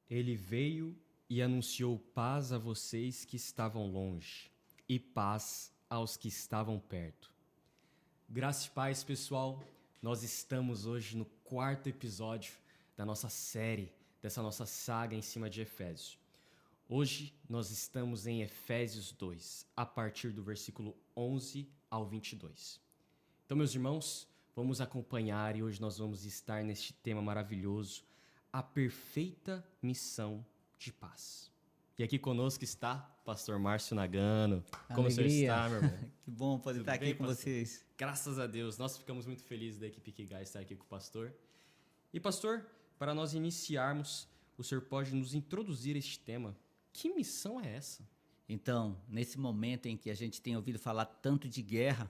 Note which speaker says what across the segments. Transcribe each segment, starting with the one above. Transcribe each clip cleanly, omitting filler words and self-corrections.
Speaker 1: Ele veio e anunciou paz a vocês que estavam longe e paz aos que estavam perto. Graça e paz, pessoal. Nós estamos hoje no 4º episódio da nossa série, dessa nossa saga em cima de Efésios. Hoje nós estamos em Efésios 2, a partir do versículo 11 ao 22. Então, meus irmãos, vamos acompanhar e hoje nós vamos estar neste tema maravilhoso, a perfeita missão de paz. E aqui conosco está Pastor Márcio Nagano. Como o senhor está, meu irmão?
Speaker 2: Que bom poder estar aqui com vocês.
Speaker 1: Graças a Deus, nós ficamos muito felizes da equipe Ikigai estar aqui com o pastor. E pastor, para nós iniciarmos, o senhor pode nos introduzir este tema. Que missão é essa?
Speaker 2: Então, nesse momento em que a gente tem ouvido falar tanto de guerra,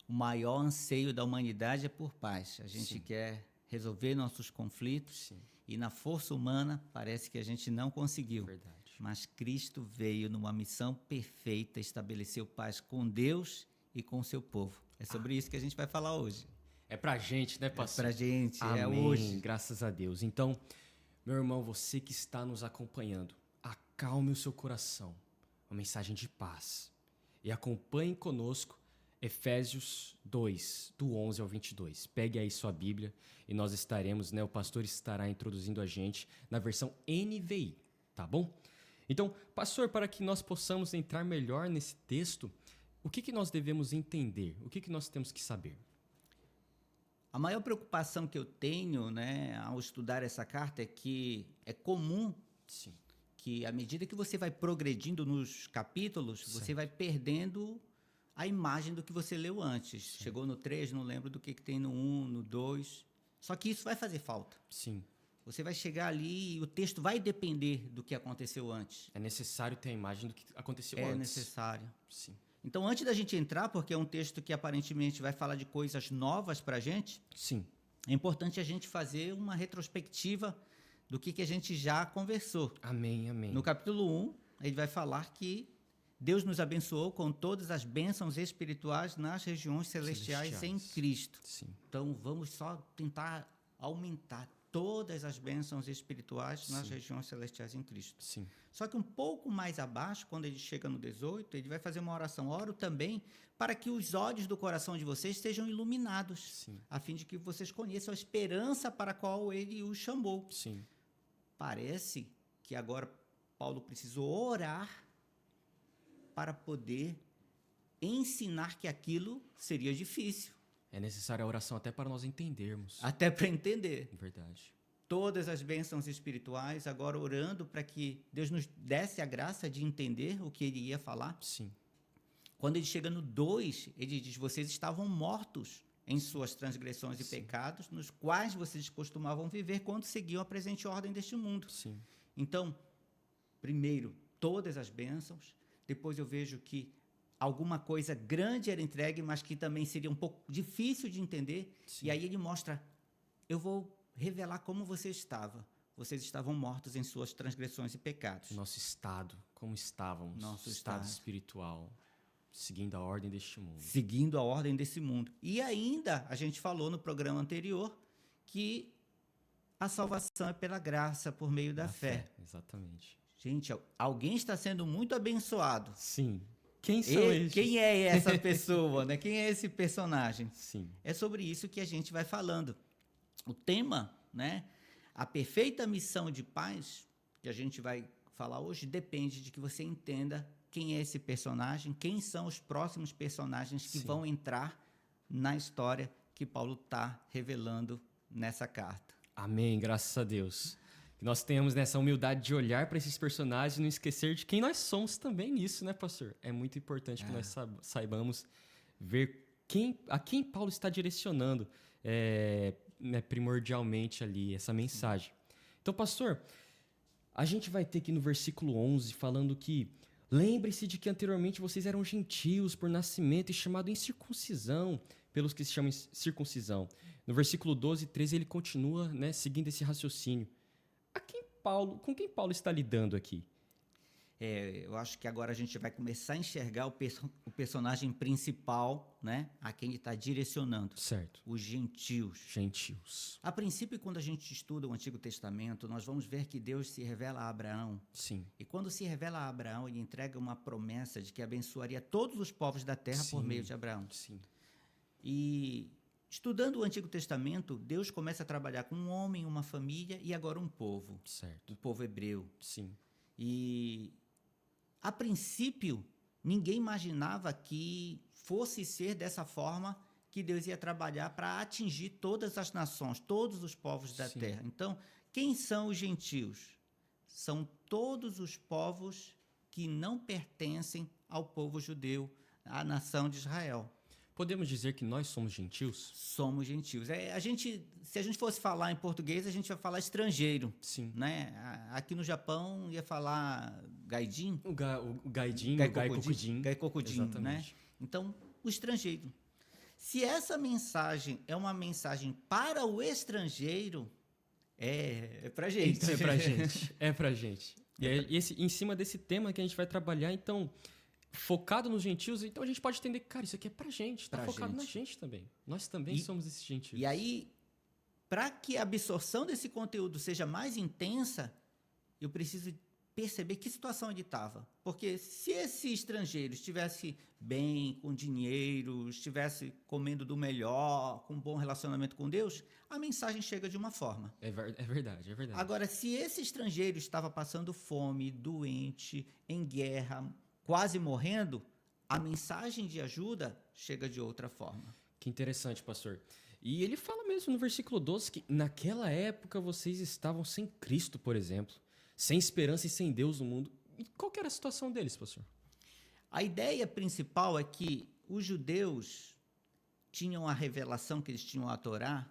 Speaker 2: o maior anseio da humanidade é por paz. A gente quer resolver nossos conflitos e na força humana parece que a gente não conseguiu.
Speaker 1: Verdade.
Speaker 2: Mas Cristo veio numa missão perfeita, estabeleceu paz com Deus e com o seu povo. É sobre isso que a gente vai falar hoje.
Speaker 1: É pra gente, né, pastor?
Speaker 2: É pra gente,
Speaker 1: Amém,
Speaker 2: é hoje.
Speaker 1: Graças a Deus. Então, meu irmão, você que está nos acompanhando, acalme o seu coração. Uma mensagem de paz. E acompanhe conosco Efésios 2, do 11 ao 22. Pegue aí sua Bíblia e nós estaremos, o pastor estará introduzindo a gente na versão NVI, tá bom? Então, pastor, para que nós possamos entrar melhor nesse texto, o que nós devemos entender? O que nós temos que saber?
Speaker 2: A maior preocupação que eu tenho, ao estudar essa carta é que é comum que à medida que você vai progredindo nos capítulos, você vai perdendo a imagem do que você leu antes. Chegou no 3, não lembro do que tem no 1, no 2. Só que isso vai fazer falta.
Speaker 1: Sim.
Speaker 2: Você vai chegar ali e o texto vai depender do que aconteceu antes.
Speaker 1: É necessário ter a imagem do que aconteceu
Speaker 2: antes.
Speaker 1: antes.
Speaker 2: É necessário.
Speaker 1: Sim.
Speaker 2: Então, antes da gente entrar, porque é um texto que aparentemente vai falar de coisas novas para a gente, é importante a gente fazer uma retrospectiva do que a gente já conversou.
Speaker 1: Amém, amém.
Speaker 2: No capítulo 1, ele vai falar que Deus nos abençoou com todas as bênçãos espirituais nas regiões celestiais em Cristo.
Speaker 1: Sim.
Speaker 2: Então, vamos só tentar aumentar todas as bênçãos espirituais nas regiões celestiais em Cristo.
Speaker 1: Sim.
Speaker 2: Só que um pouco mais abaixo, quando ele chega no 18, ele vai fazer uma oração. Oro também para que os olhos do coração de vocês sejam iluminados, a fim de que vocês conheçam a esperança para a qual ele os chamou.
Speaker 1: Sim.
Speaker 2: Parece que agora Paulo precisou orar para poder ensinar que aquilo seria difícil.
Speaker 1: É necessária a oração até para nós entendermos.
Speaker 2: Até para entender.
Speaker 1: Verdade.
Speaker 2: Todas as bênçãos espirituais, agora orando para que Deus nos desse a graça de entender o que ele ia falar.
Speaker 1: Sim.
Speaker 2: Quando ele chega no 2, ele diz, vocês estavam mortos em suas transgressões e pecados, nos quais vocês costumavam viver quando seguiam a presente ordem deste mundo.
Speaker 1: Sim.
Speaker 2: Então, primeiro, todas as bênçãos. Depois eu vejo que alguma coisa grande era entregue, mas que também seria um pouco difícil de entender. E aí ele mostra, eu vou revelar como você estava. Vocês estavam mortos em suas transgressões e pecados.
Speaker 1: Nosso estado, como estávamos.
Speaker 2: Nosso
Speaker 1: estado espiritual, seguindo a ordem deste mundo.
Speaker 2: Seguindo a ordem desse mundo. E ainda, a gente falou no programa anterior, que a salvação é pela graça, por meio da fé.
Speaker 1: Exatamente.
Speaker 2: Gente, alguém está sendo muito abençoado.
Speaker 1: Sim. Quem são eles?
Speaker 2: Quem é essa pessoa, né? Quem é esse personagem?
Speaker 1: Sim.
Speaker 2: É sobre isso que a gente vai falando. O tema, a perfeita missão de paz, que a gente vai falar hoje, depende de que você entenda quem é esse personagem, quem são os próximos personagens que vão entrar na história que Paulo está revelando nessa carta.
Speaker 1: Amém, graças a Deus. Que nós tenhamos essa humildade de olhar para esses personagens e não esquecer de quem nós somos também nisso, né, pastor? É muito importante que nós saibamos ver a quem Paulo está direcionando primordialmente ali essa mensagem. Então, pastor, a gente vai ter aqui no versículo 11 falando que lembre-se de que anteriormente vocês eram gentios por nascimento e chamados incircuncisão pelos que se chamam circuncisão. No versículo 12 e 13 ele continua seguindo esse raciocínio. Com quem Paulo está lidando aqui?
Speaker 2: Eu acho que agora a gente vai começar a enxergar o personagem principal, né, a quem ele está direcionando.
Speaker 1: Certo.
Speaker 2: Os gentios.
Speaker 1: Gentios.
Speaker 2: A princípio, quando a gente estuda o Antigo Testamento, nós vamos ver que Deus se revela a Abraão.
Speaker 1: Sim.
Speaker 2: E quando se revela a Abraão, ele entrega uma promessa de que abençoaria todos os povos da terra por meio de Abraão.
Speaker 1: Sim.
Speaker 2: E estudando o Antigo Testamento, Deus começa a trabalhar com um homem, uma família e agora um povo.
Speaker 1: Certo.
Speaker 2: O povo hebreu.
Speaker 1: Sim.
Speaker 2: E, a princípio, ninguém imaginava que fosse ser dessa forma que Deus ia trabalhar para atingir todas as nações, todos os povos da terra. Então, quem são os gentios? São todos os povos que não pertencem ao povo judeu, à nação de Israel.
Speaker 1: Podemos dizer que nós somos gentios?
Speaker 2: Somos gentios. Se a gente fosse falar em português, a gente vai falar estrangeiro.
Speaker 1: Sim.
Speaker 2: Né? Aqui no Japão ia falar gaijin.
Speaker 1: O gaidin, o gaikokujin.
Speaker 2: Gaikokujin,
Speaker 1: Exatamente.
Speaker 2: né? Então, o estrangeiro. Se essa mensagem é uma mensagem para o estrangeiro, é pra gente.
Speaker 1: Então é pra gente. É pra gente. E em cima desse tema que a gente vai trabalhar, então, focado nos gentios, então a gente pode entender que, cara, isso aqui é pra gente. Tá focado na gente também. Nós também somos esses gentios.
Speaker 2: E aí, para que a absorção desse conteúdo seja mais intensa, eu preciso perceber que situação ele estava. Porque se esse estrangeiro estivesse bem, com dinheiro, estivesse comendo do melhor, com um bom relacionamento com Deus, a mensagem chega de uma forma.
Speaker 1: É verdade, é verdade.
Speaker 2: Agora, se esse estrangeiro estava passando fome, doente, em guerra, quase morrendo, a mensagem de ajuda chega de outra forma.
Speaker 1: Que interessante, pastor. E ele fala mesmo no versículo 12 que naquela época vocês estavam sem Cristo, por exemplo, sem esperança e sem Deus no mundo. E qual que era a situação deles, pastor?
Speaker 2: A ideia principal é que os judeus tinham a revelação que eles tinham a Torá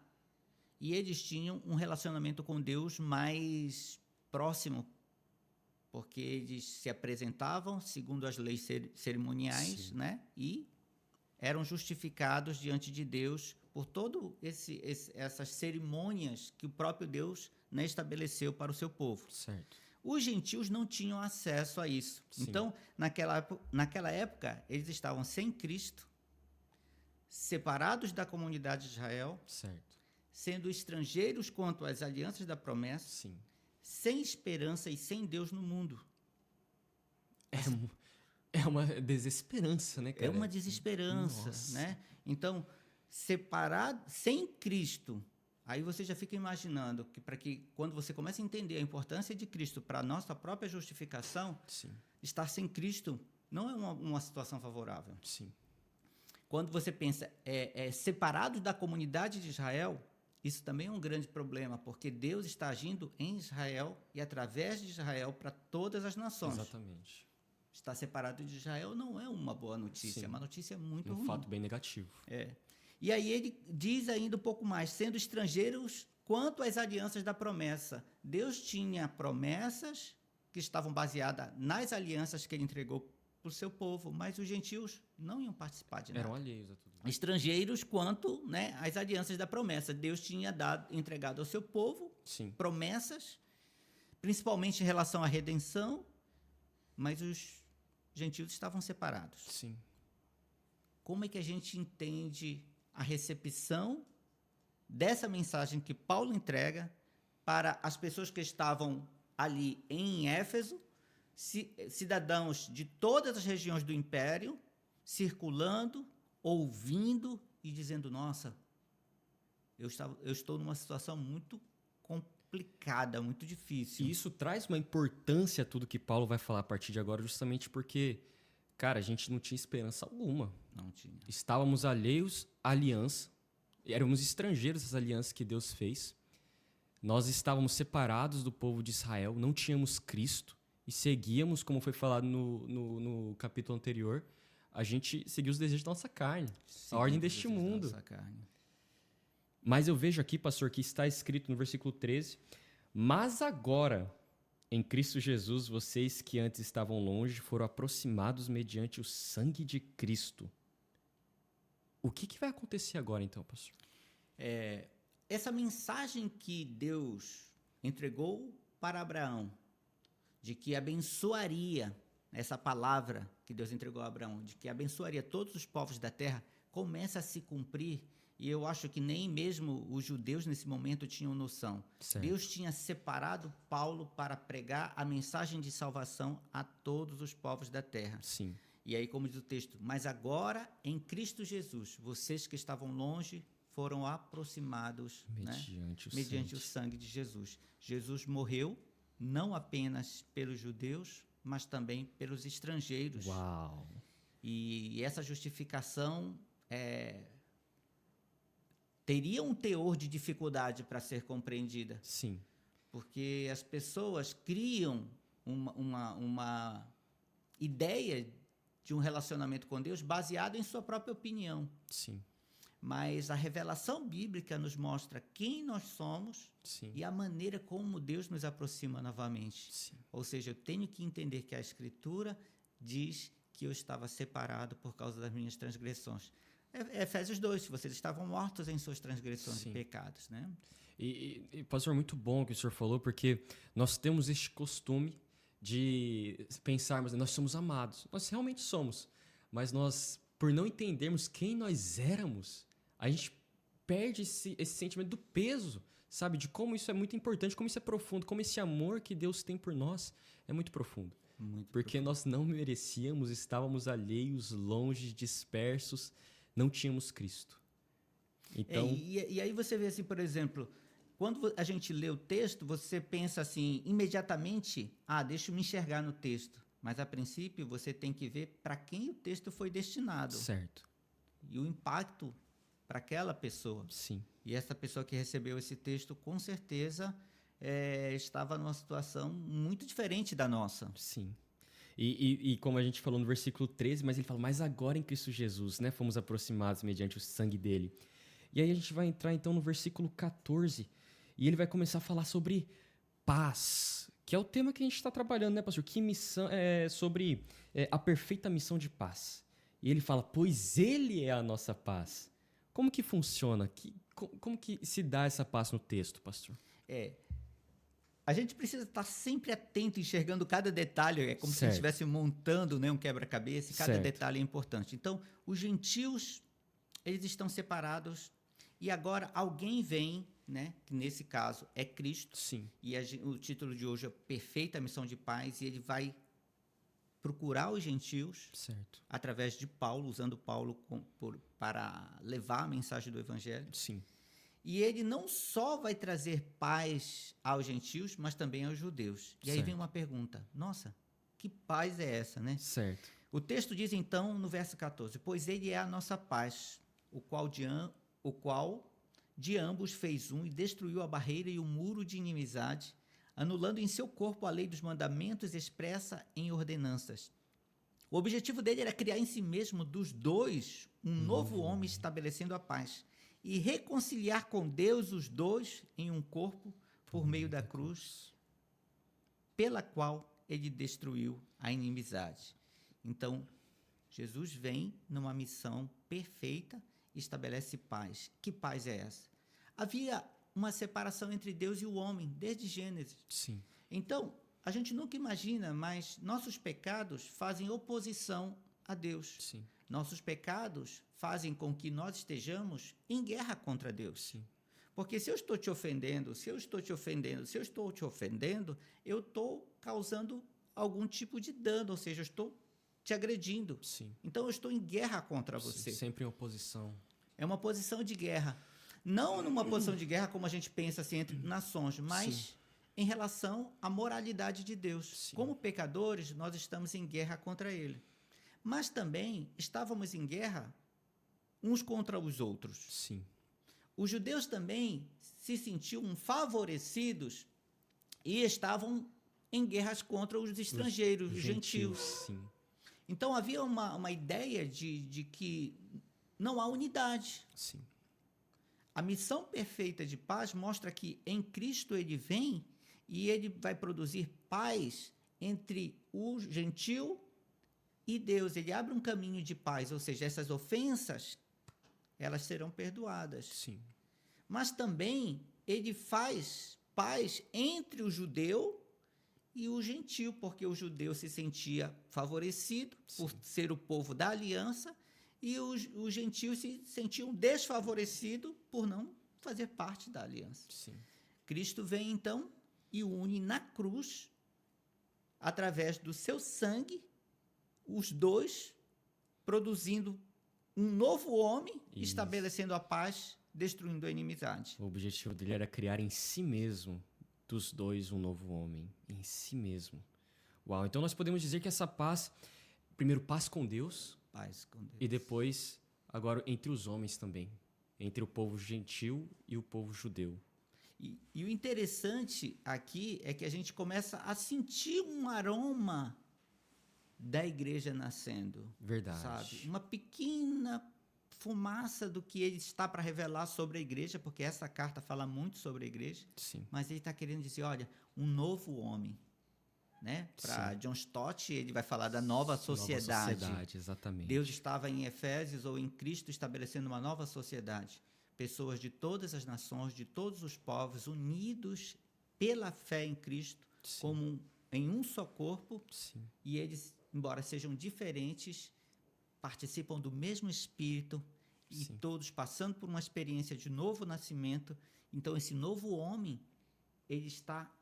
Speaker 2: e eles tinham um relacionamento com Deus mais próximo, porque eles se apresentavam segundo as leis cerimoniais, né? E eram justificados diante de Deus por todo essas cerimônias que o próprio Deus, né, estabeleceu para o seu povo.
Speaker 1: Certo.
Speaker 2: Os gentios não tinham acesso a isso.
Speaker 1: Sim.
Speaker 2: Então, naquela época, eles estavam sem Cristo, separados da comunidade de Israel,
Speaker 1: certo,
Speaker 2: sendo estrangeiros quanto às alianças da promessa,
Speaker 1: sim,
Speaker 2: sem esperança e sem Deus no mundo.
Speaker 1: É uma desesperança, né, cara?
Speaker 2: É uma desesperança, né? Então, separado, sem Cristo, aí você já fica imaginando que quando você começa a entender a importância de Cristo para a nossa própria justificação,
Speaker 1: sim,
Speaker 2: estar sem Cristo não é uma situação favorável.
Speaker 1: Sim.
Speaker 2: Quando você pensa separado da comunidade de Israel, isso também é um grande problema, porque Deus está agindo em Israel e através de Israel para todas as nações.
Speaker 1: Exatamente.
Speaker 2: Estar separado de Israel não é uma boa notícia, é uma notícia muito ruim.
Speaker 1: Um fato bem negativo.
Speaker 2: E aí ele diz ainda um pouco mais, sendo estrangeiros quanto às alianças da promessa. Deus tinha promessas que estavam baseadas nas alianças que ele entregou para o seu povo, mas os gentios não iam participar de nada.
Speaker 1: Eram alheios a tudo.
Speaker 2: Estrangeiros quanto, né, às alianças da promessa. Deus tinha entregado ao seu povo promessas, principalmente em relação à redenção, mas os gentios estavam separados.
Speaker 1: Sim.
Speaker 2: Como é que a gente entende a recepção dessa mensagem que Paulo entrega para as pessoas que estavam ali em Éfeso, cidadãos de todas as regiões do império, circulando, ouvindo e dizendo, nossa, eu estou numa situação muito complicada, muito difícil.
Speaker 1: E isso traz uma importância a tudo que Paulo vai falar a partir de agora, justamente porque, cara, a gente não tinha esperança alguma.
Speaker 2: Não tinha.
Speaker 1: Estávamos alheios à aliança, éramos estrangeiros às alianças que Deus fez. Nós estávamos separados do povo de Israel, não tínhamos Cristo e seguíamos, como foi falado no capítulo anterior, a gente seguiu os desejos da nossa carne, a ordem deste mundo. Mas eu vejo aqui, pastor, que está escrito no versículo 13, mas agora, em Cristo Jesus, vocês que antes estavam longe foram aproximados mediante o sangue de Cristo. O que vai acontecer agora, então, pastor?
Speaker 2: Essa mensagem que Deus entregou para Abraão, de que abençoaria, essa palavra que Deus entregou a Abraão, de que abençoaria todos os povos da terra, começa a se cumprir. E eu acho que nem mesmo os judeus nesse momento tinham noção.
Speaker 1: Certo.
Speaker 2: Deus tinha separado Paulo para pregar a mensagem de salvação a todos os povos da terra.
Speaker 1: Sim.
Speaker 2: E aí, como diz o texto, mas agora em Cristo Jesus, vocês que estavam longe foram aproximados mediante o sangue de Jesus. Jesus morreu não apenas pelos judeus, mas também pelos estrangeiros.
Speaker 1: Uau!
Speaker 2: E essa justificação teria um teor de dificuldade para ser compreendida.
Speaker 1: Sim.
Speaker 2: Porque as pessoas criam uma ideia de um relacionamento com Deus baseado em sua própria opinião.
Speaker 1: Sim.
Speaker 2: Mas a revelação bíblica nos mostra quem nós somos.
Speaker 1: Sim.
Speaker 2: E a maneira como Deus nos aproxima novamente.
Speaker 1: Sim.
Speaker 2: Ou seja, eu tenho que entender que a Escritura diz que eu estava separado por causa das minhas transgressões. Efésios 2, vocês estavam mortos em suas transgressões
Speaker 1: Sim.
Speaker 2: e pecados, né?
Speaker 1: E, pastor, muito bom o que o senhor falou, porque nós temos este costume de pensarmos, nós somos amados. Nós realmente somos. Mas nós, por não entendermos quem nós éramos, a gente perde esse sentimento do peso, sabe? De como isso é muito importante, como isso é profundo, como esse amor que Deus tem por nós é muito profundo. Porque nós não merecíamos, estávamos alheios, longe, dispersos, não tínhamos Cristo. Então...
Speaker 2: E aí você vê assim, por exemplo, quando a gente lê o texto, você pensa assim, imediatamente, deixa eu me enxergar no texto. Mas, a princípio, você tem que ver para quem o texto foi destinado.
Speaker 1: Certo.
Speaker 2: E o impacto para aquela pessoa.
Speaker 1: Sim.
Speaker 2: E essa pessoa que recebeu esse texto, com certeza, estava numa situação muito diferente da nossa.
Speaker 1: Sim. E como a gente falou no versículo 13, mas ele fala, mas agora em Cristo Jesus, né, fomos aproximados mediante o sangue dele. E aí a gente vai entrar então no versículo 14, e ele vai começar a falar sobre paz, que é o tema que a gente está trabalhando, né, pastor? Que missão, sobre a perfeita missão de paz. E ele fala, pois ele é a nossa paz. Como que funciona? Como que se dá essa paz no texto, pastor?
Speaker 2: A gente precisa estar sempre atento, enxergando cada detalhe. É como se a gente estivesse montando, né, um quebra-cabeça, e cada detalhe é importante. Então, os gentios, eles estão separados, e agora alguém vem, né, que nesse caso é Cristo.
Speaker 1: Sim.
Speaker 2: E o título de hoje é Perfeita Missão de Paz, e ele vai procurar os gentios,
Speaker 1: certo,
Speaker 2: através de Paulo, usando Paulo para levar a mensagem do Evangelho.
Speaker 1: Sim.
Speaker 2: E ele não só vai trazer paz aos gentios, mas também aos judeus. E aí vem uma pergunta, nossa, que paz é essa, né?
Speaker 1: Certo.
Speaker 2: O texto diz então, no verso 14, pois ele é a nossa paz, o qual de ambos fez um e destruiu a barreira e o muro de inimizade, anulando em seu corpo a lei dos mandamentos expressa em ordenanças. O objetivo dele era criar em si mesmo dos dois um novo homem, estabelecendo a paz, e reconciliar com Deus os dois em um corpo por meio da cruz, pela qual ele destruiu a inimizade. Então, Jesus vem numa missão perfeita e estabelece paz. Que paz é essa? Havia uma separação entre Deus e o homem, desde Gênesis.
Speaker 1: Sim.
Speaker 2: Então, a gente nunca imagina, mas nossos pecados fazem oposição a Deus.
Speaker 1: Sim.
Speaker 2: Nossos pecados fazem com que nós estejamos em guerra contra Deus.
Speaker 1: Sim.
Speaker 2: Porque se eu estou te ofendendo, eu estou causando algum tipo de dano, ou seja, eu estou te agredindo.
Speaker 1: Sim.
Speaker 2: Então, eu estou em guerra contra você.
Speaker 1: Sempre em oposição.
Speaker 2: É uma posição de guerra. Não numa posição de guerra como a gente pensa assim, entre nações, mas em relação à moralidade de Deus. Como pecadores, nós estamos em guerra contra Ele. Mas também estávamos em guerra uns contra os outros.
Speaker 1: Sim.
Speaker 2: Os judeus também se sentiam favorecidos e estavam em guerras contra os estrangeiros, os gentios.
Speaker 1: Sim.
Speaker 2: Então havia uma ideia de que não há unidade.
Speaker 1: Sim.
Speaker 2: A missão perfeita de paz mostra que em Cristo ele vem e ele vai produzir paz entre o gentio e Deus. Ele abre um caminho de paz, ou seja, essas ofensas, elas serão perdoadas.
Speaker 1: Sim.
Speaker 2: Mas também ele faz paz entre o judeu e o gentio, porque o judeu se sentia favorecido por ser o povo da aliança e os gentios se sentiam desfavorecidos por não fazer parte da aliança.
Speaker 1: Sim.
Speaker 2: Cristo vem então e une na cruz, através do seu sangue, os dois, produzindo um novo homem, estabelecendo a paz, destruindo a inimizade.
Speaker 1: O objetivo dele era criar em si mesmo, dos dois, um novo homem. Em si mesmo. Uau, então nós podemos dizer que essa paz, primeiro paz com Deus, e depois, agora, entre os homens também. Entre o povo gentil e o povo judeu.
Speaker 2: E o interessante aqui é que a gente começa a sentir um aroma da igreja nascendo.
Speaker 1: Verdade.
Speaker 2: Sabe? Uma pequena fumaça do que ele está para revelar sobre a igreja, porque essa carta fala muito sobre a igreja.
Speaker 1: Sim.
Speaker 2: Mas ele está querendo dizer, olha, um novo homem. Né? Para John Stott, ele vai falar da nova sociedade.
Speaker 1: Nova sociedade, exatamente.
Speaker 2: Deus estava em Efésios ou em Cristo estabelecendo uma nova sociedade. Pessoas de todas as nações, de todos os povos, unidos pela fé em Cristo, como em um só corpo.
Speaker 1: Sim.
Speaker 2: E eles, embora sejam diferentes, participam do mesmo Espírito e todos passando por uma experiência de novo nascimento. Então, esse novo homem, ele está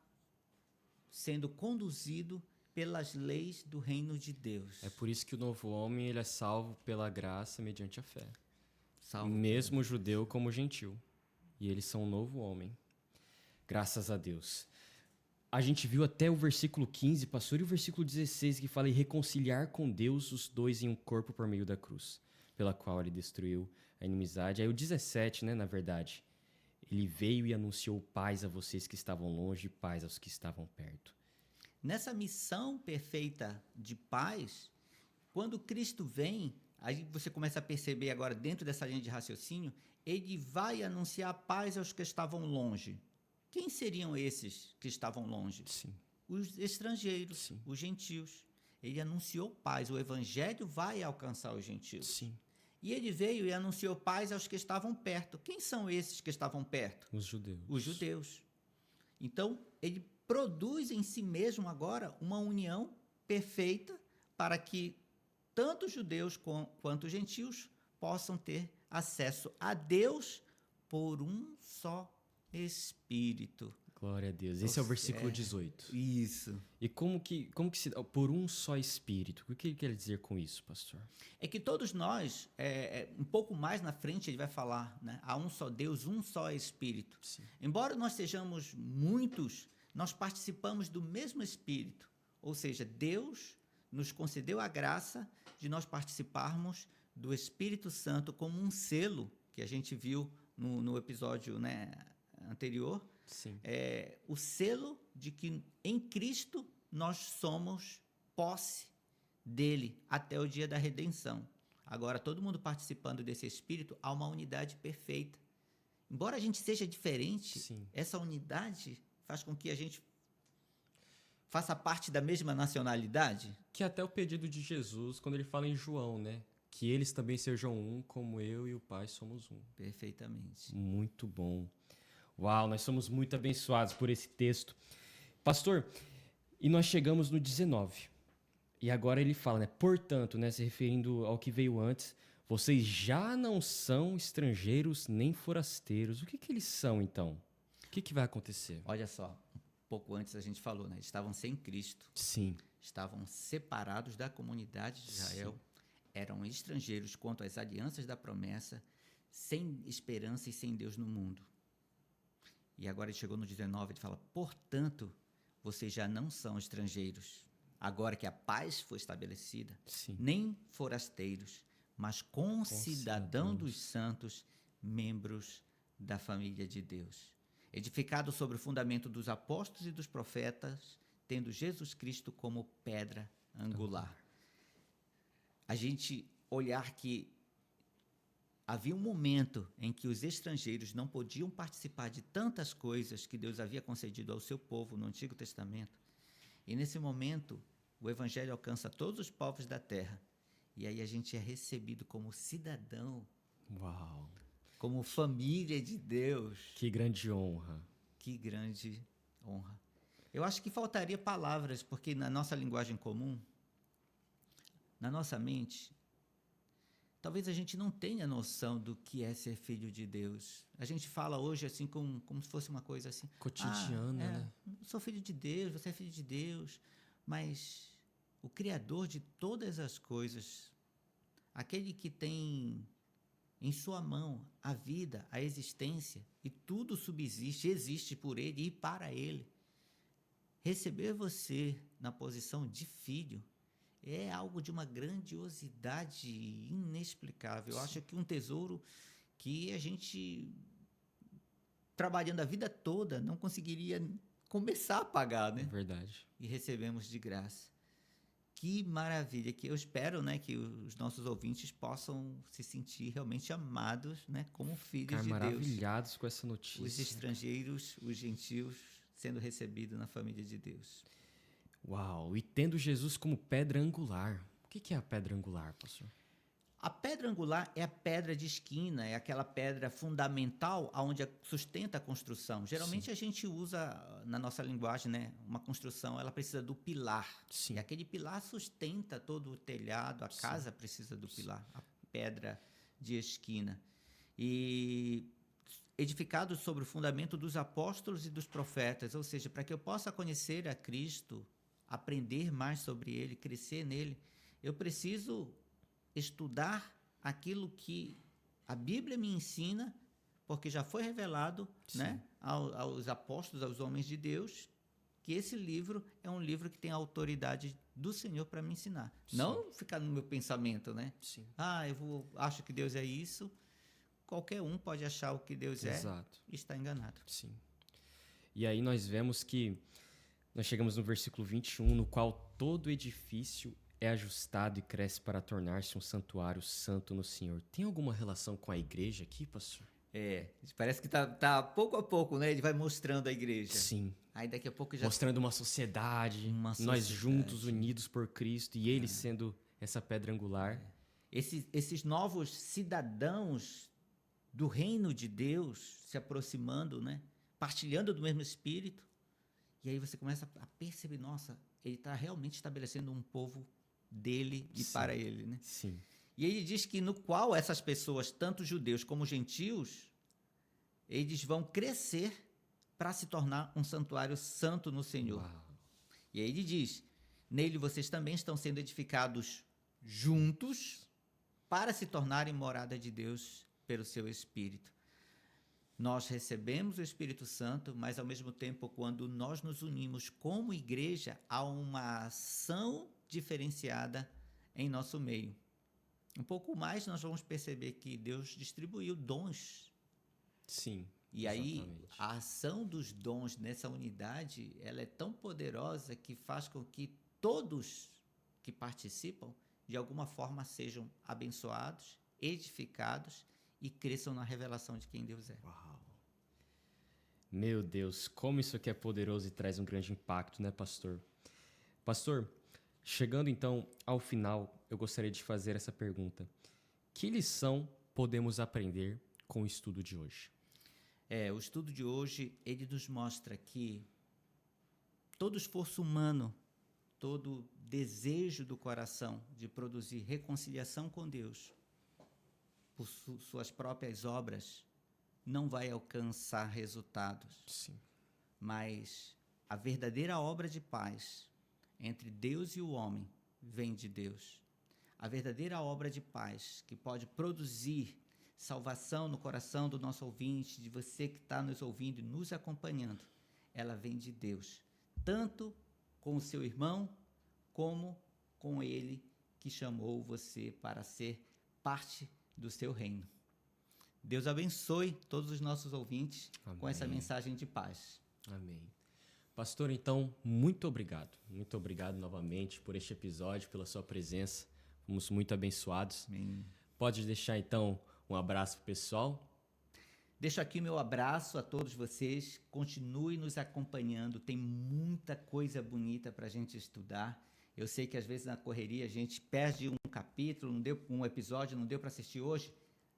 Speaker 2: sendo conduzido pelas leis do reino de Deus.
Speaker 1: É por isso que o novo homem ele é salvo pela graça mediante a fé.
Speaker 2: Salvo
Speaker 1: mesmo judeu como gentil. E eles são um novo homem. Graças a Deus. A gente viu até o versículo 15, pastor, e o versículo 16, que fala em reconciliar com Deus os dois em um corpo por meio da cruz, pela qual ele destruiu a inimizade. Aí o 17, né, na verdade, ele veio e anunciou paz a vocês que estavam longe e paz aos que estavam perto.
Speaker 2: Nessa missão perfeita de paz, quando Cristo vem, aí você começa a perceber agora, dentro dessa linha de raciocínio, ele vai anunciar paz aos que estavam longe. Quem seriam esses que estavam longe?
Speaker 1: Sim.
Speaker 2: Os estrangeiros,
Speaker 1: Sim.
Speaker 2: os gentios. Ele anunciou paz, o evangelho vai alcançar os gentios.
Speaker 1: Sim.
Speaker 2: E ele veio e anunciou paz aos que estavam perto. Quem são esses que estavam perto?
Speaker 1: Os judeus.
Speaker 2: Os judeus. Então, ele produz em si mesmo agora uma união perfeita para que tanto os judeus quanto os gentios possam ter acesso a Deus por um só Espírito.
Speaker 1: Glória a Deus. Esse é o versículo 18.
Speaker 2: Isso.
Speaker 1: E como que se dá? Por um só Espírito. O que ele quer dizer com isso, pastor?
Speaker 2: É que todos nós, um pouco mais na frente, ele vai falar, né? Há um só Deus, um só Espírito.
Speaker 1: Sim.
Speaker 2: Embora nós sejamos muitos, nós participamos do mesmo Espírito. Ou seja, Deus nos concedeu a graça de nós participarmos do Espírito Santo como um selo, que a gente viu no episódio, né, anterior.
Speaker 1: Sim.
Speaker 2: O selo de que em Cristo nós somos posse dele até o dia da redenção. Agora, todo mundo participando desse Espírito, há uma unidade perfeita. Embora a gente seja diferente,
Speaker 1: Sim.
Speaker 2: essa unidade faz com que a gente faça parte da mesma nacionalidade.
Speaker 1: Que é até o pedido de Jesus, quando ele fala em João, né? Que eles também sejam um, como eu e o Pai somos um.
Speaker 2: Perfeitamente.
Speaker 1: Muito bom. Uau, nós somos muito abençoados por esse texto. Pastor, e nós chegamos no 19. E agora ele fala, né? Portanto, né, se referindo ao que veio antes, vocês já não são estrangeiros nem forasteiros. O que eles são, então? O que vai acontecer?
Speaker 2: Olha só, um pouco antes a gente falou, né? Eles estavam sem Cristo.
Speaker 1: Sim.
Speaker 2: Estavam separados da comunidade de Israel. Sim. Eram estrangeiros quanto às alianças da promessa, sem esperança e sem Deus no mundo. E agora ele chegou no 19, ele fala, portanto, vocês já não são estrangeiros, agora que a paz foi estabelecida,
Speaker 1: Sim.
Speaker 2: nem forasteiros, mas concidadãos dos santos, membros da família de Deus. Edificado sobre o fundamento dos apóstolos e dos profetas, tendo Jesus Cristo como pedra angular. A gente olhar que havia um momento em que os estrangeiros não podiam participar de tantas coisas que Deus havia concedido ao seu povo no Antigo Testamento. E nesse momento, o Evangelho alcança todos os povos da terra. E aí a gente é recebido como cidadão.
Speaker 1: Uau!
Speaker 2: Como família de Deus.
Speaker 1: Que grande honra.
Speaker 2: Que grande honra. Eu acho que faltaria palavras, porque na nossa linguagem comum, na nossa mente, talvez a gente não tenha noção do que é ser filho de Deus. A gente fala hoje assim como se fosse uma coisa assim...
Speaker 1: Cotidiana, né?
Speaker 2: Eu sou filho de Deus, você é filho de Deus, mas o Criador de todas as coisas, aquele que tem em sua mão a vida, a existência, e tudo subsiste, existe por ele e para ele. Receber você na posição de filho é algo de uma grandiosidade inexplicável. Eu acho que um tesouro que a gente, trabalhando a vida toda, não conseguiria começar a pagar, né?
Speaker 1: Verdade.
Speaker 2: E recebemos de graça. Que maravilha, que eu espero, né, que os nossos ouvintes possam se sentir realmente amados, né, como filhos
Speaker 1: Ficar
Speaker 2: de Deus.
Speaker 1: maravilhados com essa notícia.
Speaker 2: Os estrangeiros, os gentios, sendo recebidos na família de Deus.
Speaker 1: Uau! E tendo Jesus como pedra angular. O que é a pedra angular, pastor?
Speaker 2: A pedra angular é a pedra de esquina, é aquela pedra fundamental onde sustenta a construção. Geralmente a gente usa, na nossa linguagem, né, uma construção, ela precisa do pilar.
Speaker 1: Sim.
Speaker 2: E aquele pilar sustenta todo o telhado, a casa precisa do pilar, a pedra de esquina. E edificado sobre o fundamento dos apóstolos e dos profetas, ou seja, para que eu possa conhecer a Cristo, aprender mais sobre Ele, crescer nele, eu preciso estudar aquilo que a Bíblia me ensina, porque já foi revelado, né, aos apóstolos, aos homens de Deus, que esse livro é um livro que tem a autoridade do Senhor para me ensinar. Sim. Não ficar no meu pensamento, né?
Speaker 1: Sim.
Speaker 2: Acho que Deus é isso. Qualquer um pode achar o que Deus
Speaker 1: Exato.
Speaker 2: E está enganado.
Speaker 1: Sim. E aí nós vemos que nós chegamos no versículo 21, no qual todo edifício é ajustado e cresce para tornar-se um santuário santo no Senhor. Tem alguma relação com a igreja aqui, pastor?
Speaker 2: Parece que tá pouco a pouco, né? Ele vai mostrando a igreja.
Speaker 1: Sim.
Speaker 2: Aí daqui a pouco já...
Speaker 1: Mostrando uma sociedade, nós juntos, unidos por Cristo, e ele sendo essa pedra angular.
Speaker 2: Esses novos cidadãos do reino de Deus se aproximando, né? Partilhando do mesmo Espírito. E aí você começa a perceber, nossa, ele está realmente estabelecendo um povo dele e para ele, né?
Speaker 1: Sim.
Speaker 2: E ele diz que no qual essas pessoas, tanto judeus como gentios, eles vão crescer para se tornar um santuário santo no Senhor.
Speaker 1: Uau.
Speaker 2: E aí ele diz, nele vocês também estão sendo edificados juntos para se tornarem morada de Deus pelo seu Espírito. Nós recebemos o Espírito Santo, mas ao mesmo tempo, quando nós nos unimos como igreja, há uma ação diferenciada em nosso meio. Um pouco mais nós vamos perceber que Deus distribuiu dons.
Speaker 1: Sim.
Speaker 2: E aí a ação dos dons nessa unidade, ela é tão poderosa que faz com que todos que participam de alguma forma sejam abençoados, edificados e cresçam na revelação de quem Deus é.
Speaker 1: Uau. Meu Deus, como isso aqui é poderoso e traz um grande impacto, né, pastor? Pastor, chegando então ao final, eu gostaria de fazer essa pergunta. Que lição podemos aprender com o estudo de hoje?
Speaker 2: O estudo de hoje, ele nos mostra que todo esforço humano, todo desejo do coração de produzir reconciliação com Deus por suas próprias obras, não vai alcançar resultados.
Speaker 1: Sim.
Speaker 2: Mas a verdadeira obra de paz entre Deus e o homem vem de Deus. A verdadeira obra de paz que pode produzir salvação no coração do nosso ouvinte, de você que está nos ouvindo e nos acompanhando, ela vem de Deus. Tanto com o seu irmão, como com ele que chamou você para ser parte do seu reino. Deus abençoe todos os nossos ouvintes. Amém. Com essa mensagem de paz.
Speaker 1: Amém. Pastor, então, muito obrigado. Muito obrigado novamente por este episódio, pela sua presença. Fomos muito abençoados.
Speaker 2: Amém.
Speaker 1: Pode deixar, então, um abraço pro pessoal?
Speaker 2: Deixo aqui o meu abraço a todos vocês. Continue nos acompanhando. Tem muita coisa bonita para a gente estudar. Eu sei que às vezes na correria a gente perde um capítulo, não deu um episódio, não deu para assistir hoje.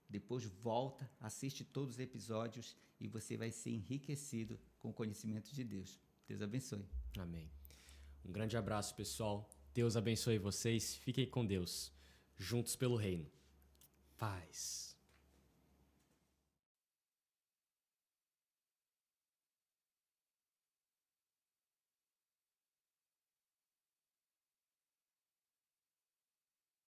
Speaker 2: Depois volta, assiste todos os episódios e você vai ser enriquecido com o conhecimento de Deus. Deus abençoe.
Speaker 1: Amém. Um grande abraço, pessoal. Deus abençoe vocês. Fiquem com Deus. Juntos pelo reino. Paz.